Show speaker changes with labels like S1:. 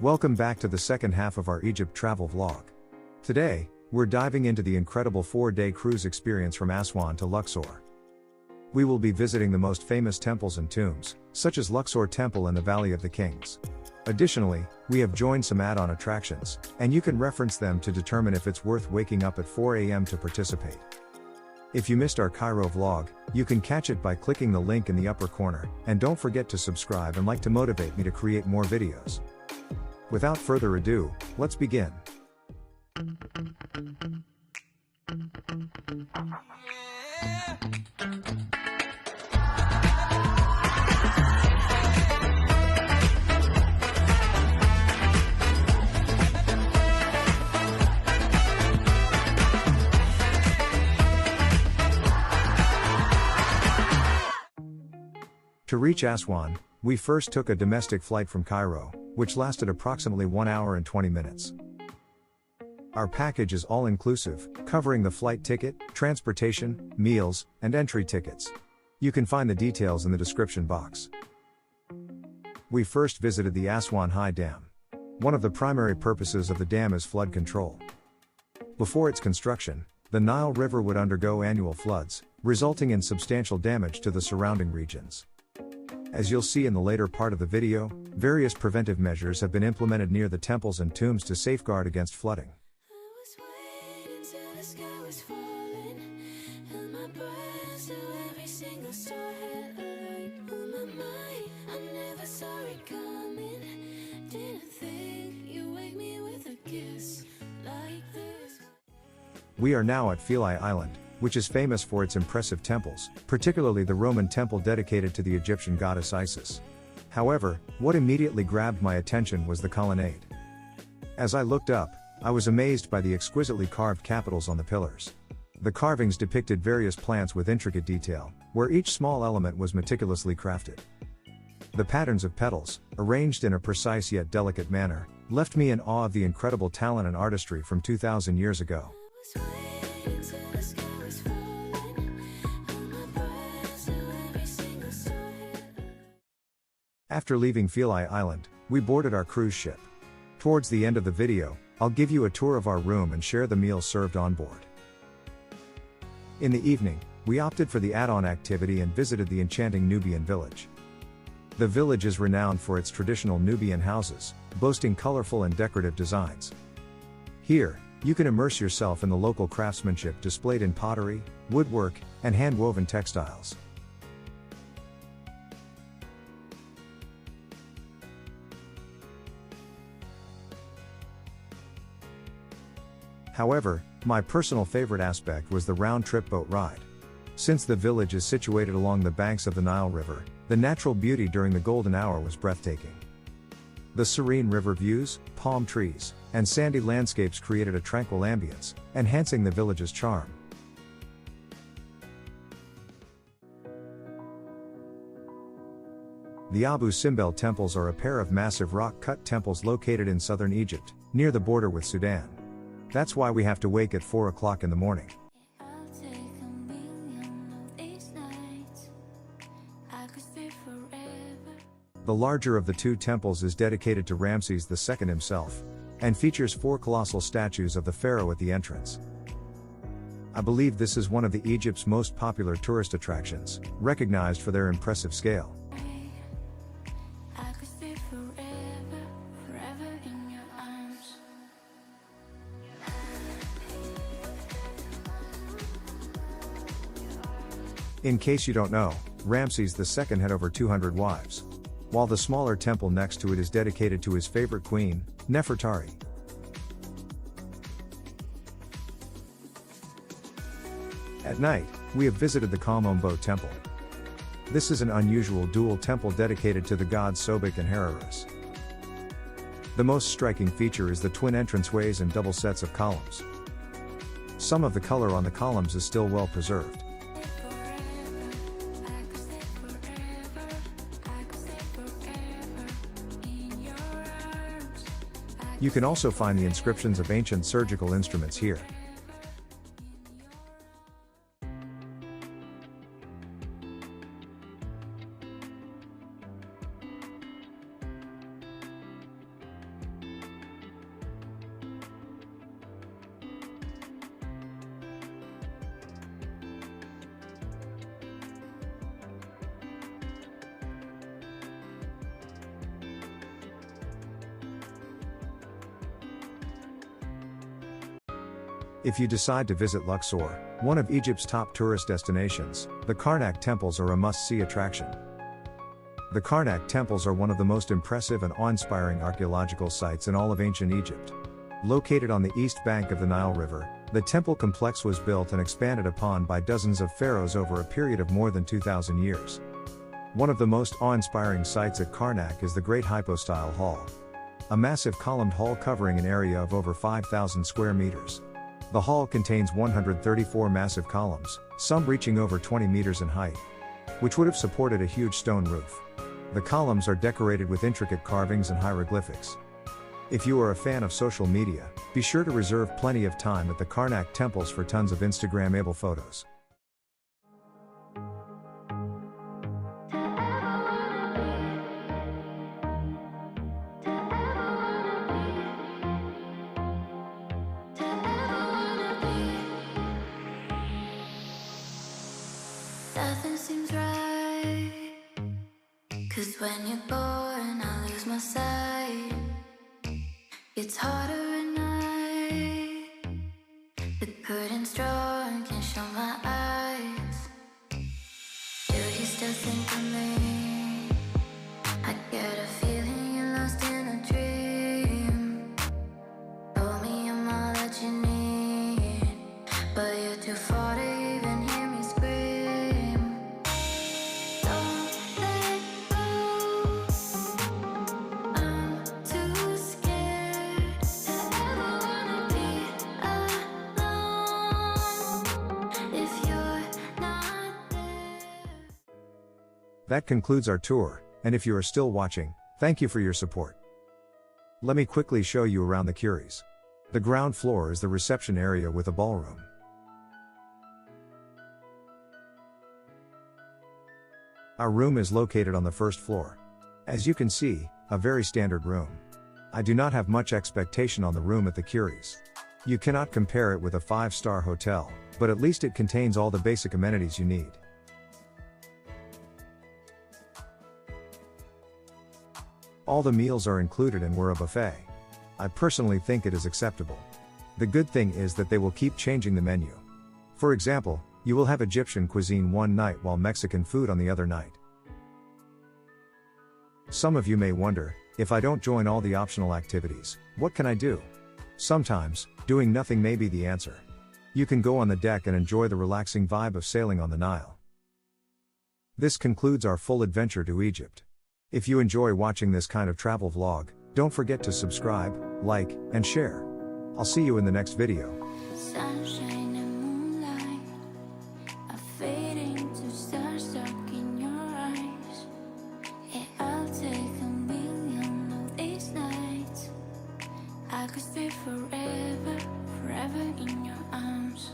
S1: Welcome back to the second half of our Egypt travel vlog. Today, we're diving into the incredible 4-day cruise experience from Aswan to Luxor. We will be visiting the most famous temples and tombs, such as Luxor Temple and the Valley of the Kings. Additionally, we have joined some add-on attractions, and you can reference them to determine if it's worth waking up at 4 a.m. to participate. If you missed our Cairo vlog, you can catch it by clicking the link in the upper corner, and don't forget to subscribe and like to motivate me to create more videos. Without further ado, let's begin. To reach Aswan, we first took a domestic flight from Cairo, which lasted approximately 1 hour and 20 minutes. Our package is all-inclusive, covering the flight ticket, transportation, meals, and entry tickets. You can find the details in the description box. We first visited the Aswan High Dam. One of the primary purposes of the dam is flood control. Before its construction, the Nile River would undergo annual floods, resulting in substantial damage to the surrounding regions. As you'll see in the later part of the video, various preventive measures have been implemented near the temples and tombs to safeguard against flooding. We are now at Philae Island, which is famous for its impressive temples, particularly the Roman temple dedicated to the Egyptian goddess Isis. However, what immediately grabbed my attention was the colonnade. As I looked up, I was amazed by the exquisitely carved capitals on the pillars. The carvings depicted various plants with intricate detail, where each small element was meticulously crafted. The patterns of petals, arranged in a precise yet delicate manner, left me in awe of the incredible talent and artistry from 2,000 years ago. After leaving Philae Island, we boarded our cruise ship. Towards the end of the video, I'll give you a tour of our room and share the meals served on board. In the evening, we opted for the add-on activity and visited the enchanting Nubian Village. The village is renowned for its traditional Nubian houses, boasting colorful and decorative designs. Here, you can immerse yourself in the local craftsmanship displayed in pottery, woodwork, and hand-woven textiles. However, my personal favorite aspect was the round-trip boat ride. Since the village is situated along the banks of the Nile River, the natural beauty during the golden hour was breathtaking. The serene river views, palm trees, and sandy landscapes created a tranquil ambience, enhancing the village's charm. The Abu Simbel temples are a pair of massive rock-cut temples located in southern Egypt, near the border with Sudan. That's why we have to wake at 4 o'clock in the morning. The larger of the two temples is dedicated to Ramses II himself, and features 4 colossal statues of the pharaoh at the entrance. I believe this is one of Egypt's most popular tourist attractions, recognized for their impressive scale. In case you don't know, Ramses II had over 200 wives. While the smaller temple next to it is dedicated to his favorite queen, Nefertari. At night, we have visited the calm Ombo temple. This is an unusual dual temple dedicated to the gods Sobek and Heraris. The most striking feature is the twin entranceways and double sets of columns. Some of the color on the columns is still well preserved. You can also find the inscriptions of ancient surgical instruments here. If you decide to visit Luxor, one of Egypt's top tourist destinations, the Karnak temples are a must-see attraction. The Karnak temples are one of the most impressive and awe-inspiring archaeological sites in all of ancient Egypt. Located on the east bank of the Nile River, the temple complex was built and expanded upon by dozens of pharaohs over a period of more than 2,000 years. One of the most awe-inspiring sites at Karnak is the Great Hypostyle Hall, a massive columned hall covering an area of over 5,000 square meters. The hall contains 134 massive columns, some reaching over 20 meters in height, which would have supported a huge stone roof. The columns are decorated with intricate carvings and hieroglyphics. If you are a fan of social media, be sure to reserve plenty of time at the Karnak temples for tons of Instagram-able photos.
S2: Nothing seems right, 'cause when you're born, I lose my sight. It's harder at night. The curtain's drawn, can't show my eyes. Do you still think of me? I get a feeling you're lost in a dream. Told me I'm all that you need, but you're too far to even hear me scream. Don't let go, I'm too scared to ever wanna be alone if you're not there.
S1: That concludes our tour, and if you are still watching, thank you for your support. Let me quickly show you around the Curies. The ground floor is the reception area with a ballroom. Our room is located on the first floor. As you can see, a very standard room. I do not have much expectation on the room at the Curies. You cannot compare it with a 5-star hotel, but at least it contains all the basic amenities you need. All the meals are included and we're a buffet. I personally think it is acceptable. The good thing is that they will keep changing the menu. For example, you will have Egyptian cuisine one night while Mexican food on the other night. Some of you may wonder, if I don't join all the optional activities, what can I do? Sometimes, doing nothing may be the answer. You can go on the deck and enjoy the relaxing vibe of sailing on the Nile. This concludes our full adventure to Egypt. If you enjoy watching this kind of travel vlog, don't forget to subscribe, like, and share. I'll see you in the next video.
S2: Sunshine and moonlight are fading to stars stuck in your eyes. Yeah, I'll take a million of these nights. I could stay forever, forever in your arms.